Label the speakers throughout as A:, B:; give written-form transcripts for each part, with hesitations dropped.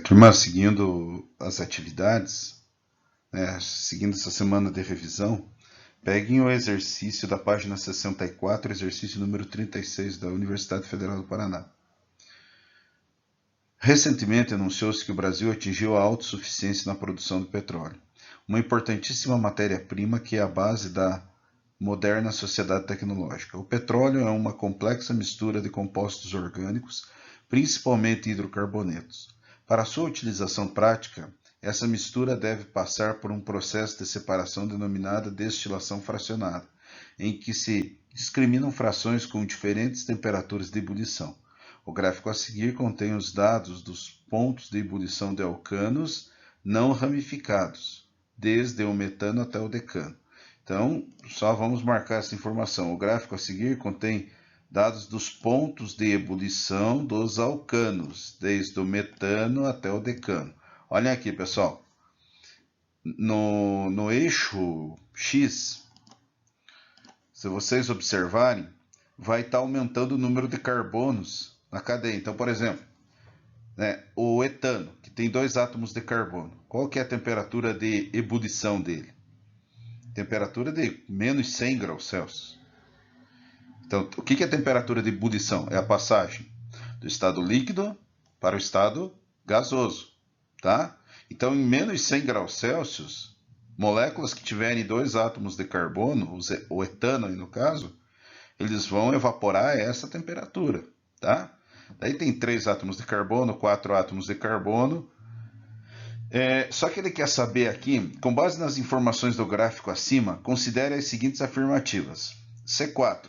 A: Turma, seguindo as atividades, né, seguindo essa semana de revisão, peguem o exercício da página 64, exercício número 36 da Universidade Federal do Paraná. Recentemente anunciou-se que o Brasil atingiu a autossuficiência na produção de petróleo, uma importantíssima matéria-prima que é a base da moderna sociedade tecnológica. O petróleo é uma complexa mistura de compostos orgânicos, principalmente hidrocarbonetos. Para sua utilização prática, essa mistura deve passar por um processo de separação denominado destilação fracionada, em que se discriminam frações com diferentes temperaturas de ebulição. O gráfico a seguir contém os dados dos pontos de ebulição de alcanos não ramificados, desde o metano até o decano. Então, só vamos marcar essa informação. O gráfico a seguir contém dados dos pontos de ebulição dos alcanos, desde o metano até o decano. Olhem aqui, pessoal. No eixo X, se vocês observarem, vai estar aumentando o número de carbonos na cadeia. Então, por exemplo, o etano, que tem 2 átomos de carbono. Qual que é a temperatura de ebulição dele? Temperatura de menos 100 graus Celsius. Então, o que é a temperatura de ebulição? É a passagem do estado líquido para o estado gasoso, tá? Então, em menos 100 graus Celsius, moléculas que tiverem 2 átomos de carbono, o etano no caso, eles vão evaporar a essa temperatura, tá? Daí tem 3 átomos de carbono, 4 átomos de carbono. Só que ele quer saber aqui, com base nas informações do gráfico acima, considere as seguintes afirmativas. C4,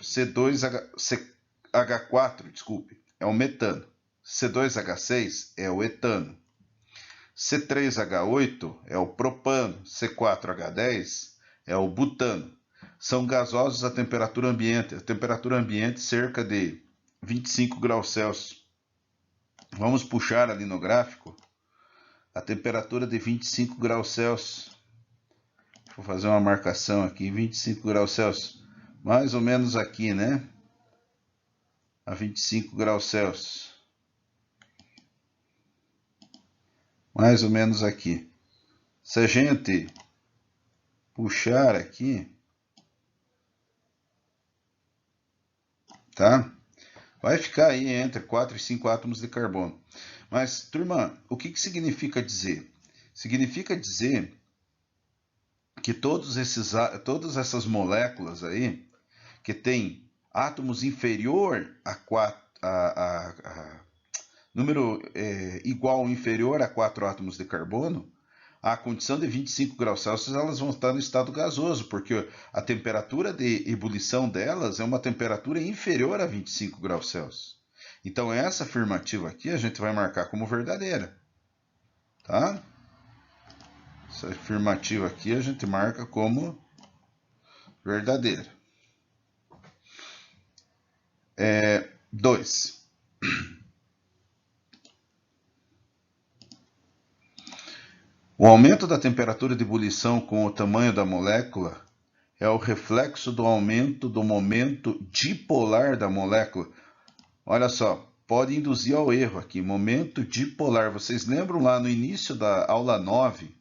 A: CH4, desculpe, é o metano. C2H6 é o etano. C3H8 é o propano. C4H10 é o butano. São gasosos a temperatura ambiente. A temperatura ambiente cerca de 25 graus Celsius. Vamos puxar ali no gráfico a temperatura de 25 graus Celsius. Vou fazer uma marcação aqui, 25 graus Celsius. Mais ou menos aqui, né? A 25 graus Celsius. Mais ou menos aqui. Se a gente puxar aqui, tá? Vai ficar aí entre 4 e 5 átomos de carbono. Mas, turma, o que significa dizer? Significa dizer que todas essas moléculas aí, que tem átomos inferior a 4, número igual ou inferior a 4 átomos de carbono, a condição de 25 graus Celsius, elas vão estar no estado gasoso, porque a temperatura de ebulição delas é uma temperatura inferior a 25 graus Celsius. Então, essa afirmativa aqui a gente vai marcar como verdadeira, tá? Essa afirmativa aqui a gente marca como verdadeira. 2. O aumento da temperatura de ebulição com o tamanho da molécula é o reflexo do aumento do momento dipolar da molécula. Olha só, pode induzir ao erro aqui, momento dipolar. Vocês lembram lá no início da aula 9,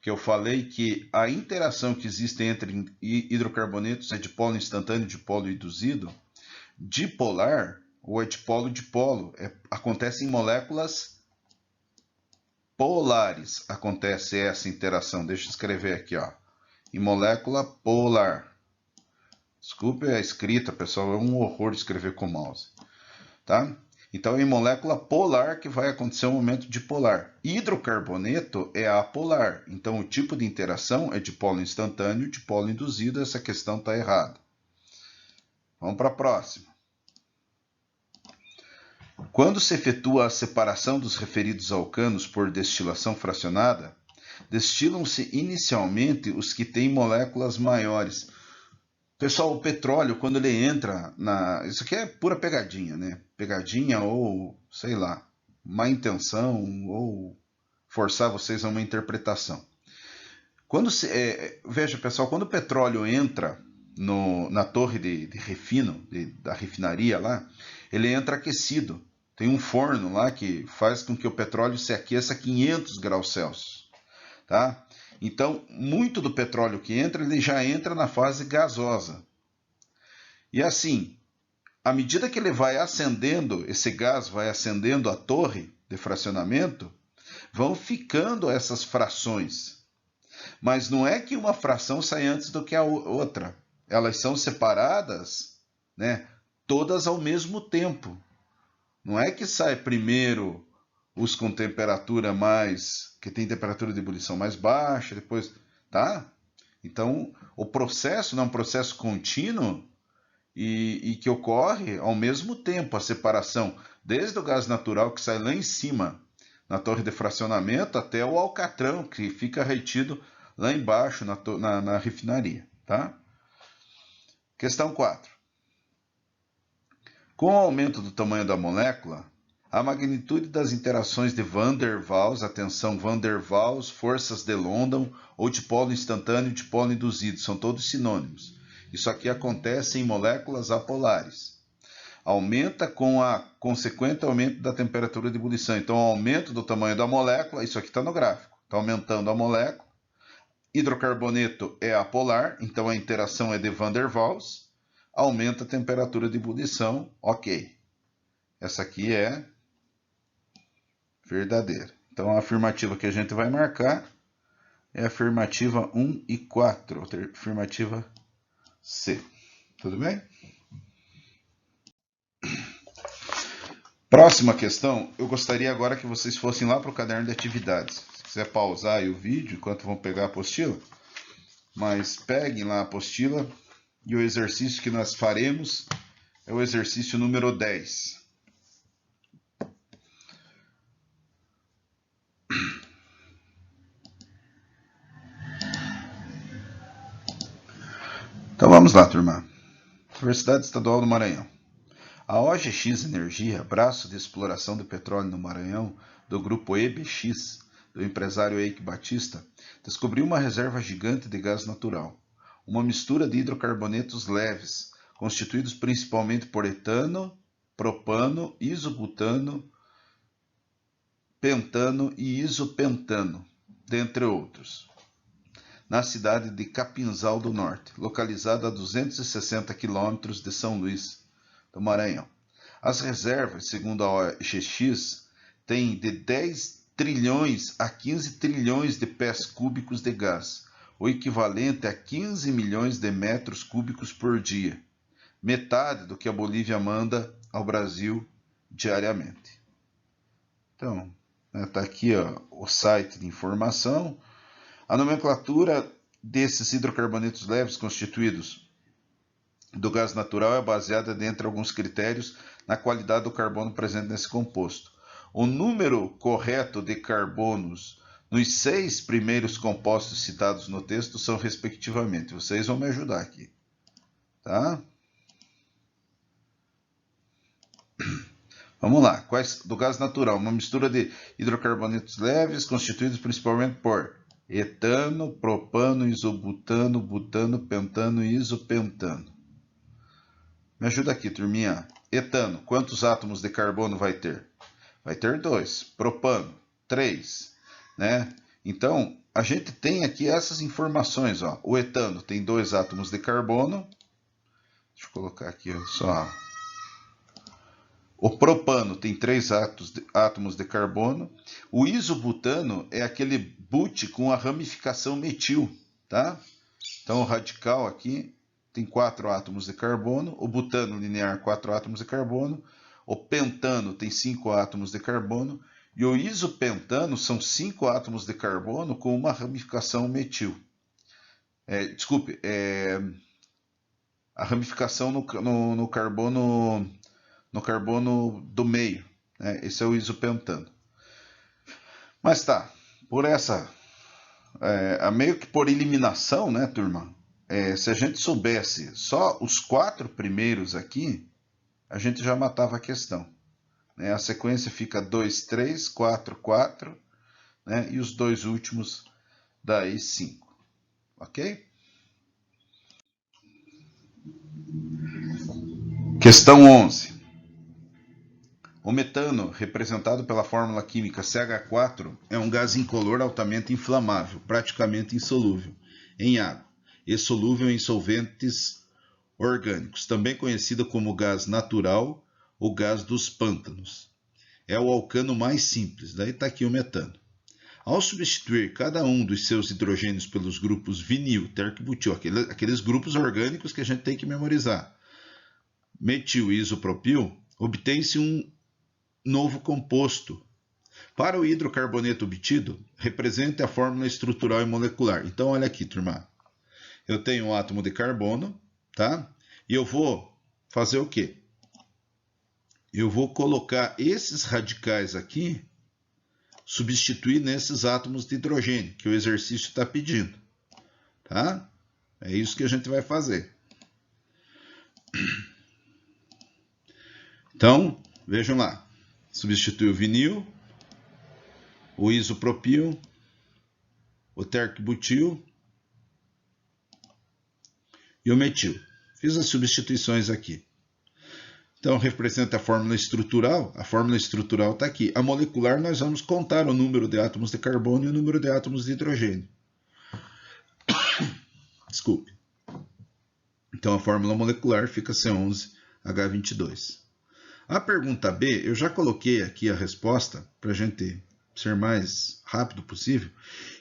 A: que eu falei que a interação que existe entre hidrocarbonetos é dipolo instantâneo e dipolo induzido? Dipolar, ou é dipolo-dipolo, acontece em moléculas polares, acontece essa interação. Deixa eu escrever aqui, ó, em molécula polar. Desculpe a escrita, pessoal, é um horror escrever com mouse. Tá? Então, em molécula polar que vai acontecer um momento dipolar. Hidrocarboneto é apolar. Então, o tipo de interação é dipolo instantâneo, dipolo induzido. Essa questão está errada. Vamos para a próxima. Quando se efetua a separação dos referidos alcanos por destilação fracionada, destilam-se inicialmente os que têm moléculas maiores. Pessoal, o petróleo, quando ele entra na... Isso aqui é pura pegadinha, né? Pegadinha ou, sei lá, má intenção ou forçar vocês a uma interpretação. Veja, pessoal, quando o petróleo entra na torre de refino, da refinaria lá, ele entra aquecido. Tem um forno lá que faz com que o petróleo se aqueça a 500 graus Celsius, tá? Então, muito do petróleo que entra, ele já entra na fase gasosa. E assim, à medida que ele vai acendendo, esse gás vai acendendo a torre de fracionamento, vão ficando essas frações. Mas não é que uma fração sai antes do que a outra. Elas são separadas, né, todas ao mesmo tempo. Não é que sai primeiro os com temperatura mais, que tem temperatura de ebulição mais baixa, depois, tá? Então, o processo não é um processo contínuo e que ocorre ao mesmo tempo a separação, desde o gás natural que sai lá em cima, na torre de fracionamento, até o alcatrão, que fica retido lá embaixo na refinaria, tá? Questão 4. Com o aumento do tamanho da molécula, a magnitude das interações de Van der Waals, atenção, Van der Waals, forças de London ou dipolo instantâneo e dipolo induzido, são todos sinônimos. Isso aqui acontece em moléculas apolares. Aumenta com a consequente aumento da temperatura de ebulição. Então, o aumento do tamanho da molécula, isso aqui está no gráfico, está aumentando a molécula. Hidrocarboneto é apolar, então a interação é de Van der Waals. Aumenta a temperatura de ebulição, ok. Essa aqui é verdadeira. Então, a afirmativa que a gente vai marcar é a afirmativa 1 e 4, afirmativa C. Tudo bem? Próxima questão, eu gostaria agora que vocês fossem lá para o caderno de atividades. Se quiser pausar aí o vídeo enquanto vão pegar a apostila, mas peguem lá a apostila e o exercício que nós faremos é o exercício número 10. Então vamos lá, turma. Universidade Estadual do Maranhão. A OGX Energia, braço de exploração de petróleo no Maranhão, do grupo EBX, do empresário Eike Batista, descobriu uma reserva gigante de gás natural, uma mistura de hidrocarbonetos leves, constituídos principalmente por etano, propano, isobutano, pentano e isopentano, dentre outros, na cidade de Capinzal do Norte, localizada a 260 quilômetros de São Luís, do Maranhão. As reservas, segundo a OGX, têm de 10 trilhões a 15 trilhões de pés cúbicos de gás, o equivalente a 15 milhões de metros cúbicos por dia, metade do que a Bolívia manda ao Brasil diariamente. Então, está aqui o site de informação. A nomenclatura desses hidrocarbonetos leves constituídos do gás natural é baseada, dentre alguns critérios, na qualidade do carbono presente nesse composto. O número correto de carbonos nos 6 primeiros compostos citados no texto são, respectivamente, vocês vão me ajudar aqui, tá? Vamos lá. Quais do gás natural? Uma mistura de hidrocarbonetos leves, constituídos principalmente por etano, propano, isobutano, butano, pentano e isopentano. Me ajuda aqui, turminha. Etano, quantos átomos de carbono vai ter? Vai ter 2. Propano, 3. Né? Então, a gente tem aqui essas informações. Ó. O etano tem 2 átomos de carbono. Deixa eu colocar aqui só. O propano tem 3 átomos de carbono. O isobutano é aquele but com a ramificação metil. Tá? Então, o radical aqui tem 4 átomos de carbono, o butano linear 4 átomos de carbono, o pentano tem 5 átomos de carbono e o isopentano são 5 átomos de carbono com uma ramificação metil. A ramificação no carbono do meio, né? Esse é o isopentano. Mas tá, por essa, meio que por eliminação, né, turma? Se a gente soubesse só os 4 primeiros aqui, a gente já matava a questão. Né? A sequência fica 2, 3, 4, 4, né? E os 2 últimos daí 5. Ok? Questão 11. O metano, representado pela fórmula química CH4, é um gás incolor altamente inflamável, praticamente insolúvel em água e solúvel em solventes orgânicos, também conhecido como gás natural ou gás dos pântanos. É o alcano mais simples, daí está aqui o metano. Ao substituir cada um dos seus hidrogênios pelos grupos vinil, terc-butil, aqueles grupos orgânicos que a gente tem que memorizar, metil e isopropil, obtém-se um novo composto. Para o hidrocarboneto obtido, represente a fórmula estrutural e molecular. Então, olha aqui, turma. Eu tenho um átomo de carbono, tá? E eu vou fazer o quê? Eu vou colocar esses radicais aqui, substituir nesses átomos de hidrogênio, que o exercício está pedindo, tá? É isso que a gente vai fazer. Então, vejam lá. Substitui o vinil, o isopropil, o terc-butil e o metil. Fiz as substituições aqui. Então, representa a fórmula estrutural. A fórmula estrutural está aqui. A molecular, nós vamos contar o número de átomos de carbono e o número de átomos de hidrogênio. Desculpe. Então, a fórmula molecular fica C11H22. A pergunta B, eu já coloquei aqui a resposta para a gente ser mais rápido possível.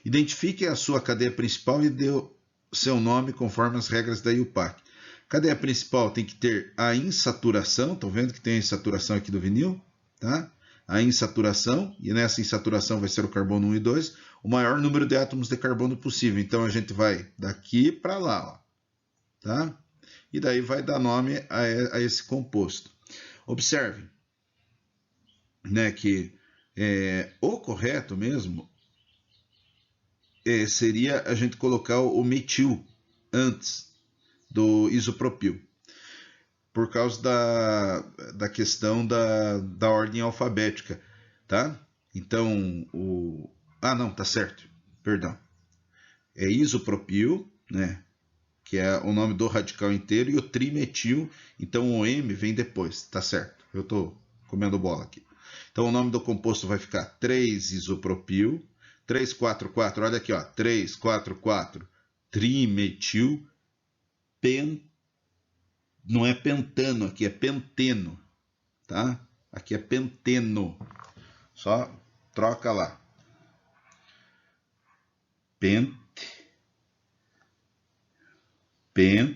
A: Identifique a sua cadeia principal e dê o seu nome conforme as regras da IUPAC. Cadeia principal tem que ter a insaturação, estão vendo que tem a insaturação aqui do vinil? Tá? A insaturação, e nessa insaturação vai ser o carbono 1 e 2, o maior número de átomos de carbono possível. Então a gente vai daqui para lá, ó, tá? E daí vai dar nome a esse composto. Observe, né, que o correto mesmo seria a gente colocar o metil antes do isopropil, por causa da questão da ordem alfabética, tá? Então, não, tá certo, perdão. É isopropil, né? Que é o nome do radical inteiro, e o trimetil, então o M vem depois, tá certo? Eu tô comendo bola aqui. Então o nome do composto vai ficar 3-isopropil, 3,4,4, olha aqui, ó, 3,4,4, trimetil, não é pentano, aqui é penteno, tá? Aqui é penteno, só troca lá.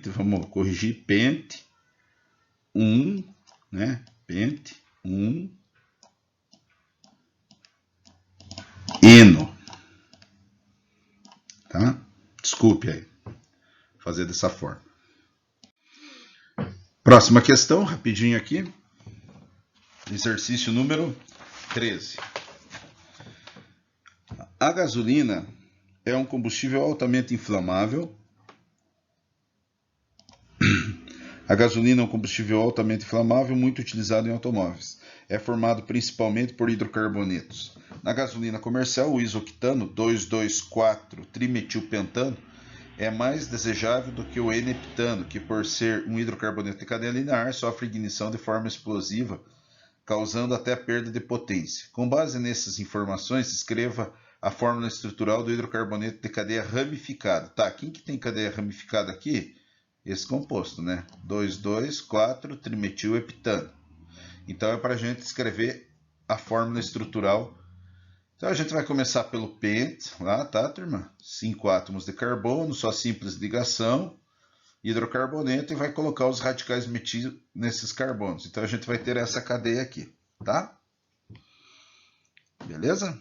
A: Vamos corrigir, pente, 1, né? Pente, 1, eno, tá? Desculpe aí, fazer dessa forma. Próxima questão, rapidinho aqui. Exercício número 13. A gasolina é um combustível altamente inflamável. A gasolina é um combustível altamente inflamável, muito utilizado em automóveis. É formado principalmente por hidrocarbonetos. Na gasolina comercial, o isoctano 2,2,4-trimetilpentano é mais desejável do que o N-heptano, que por ser um hidrocarboneto de cadeia linear, sofre ignição de forma explosiva, causando até a perda de potência. Com base nessas informações, escreva a fórmula estrutural do hidrocarboneto de cadeia ramificada. Tá, quem que tem cadeia ramificada aqui? Esse composto, né? 2,2,4-trimetilheptano. Então é para a gente escrever a fórmula estrutural. Então a gente vai começar pelo pent, lá, tá, turma? 5 átomos de carbono, só simples ligação, hidrocarboneto, e vai colocar os radicais metil nesses carbonos. Então a gente vai ter essa cadeia aqui, tá? Beleza?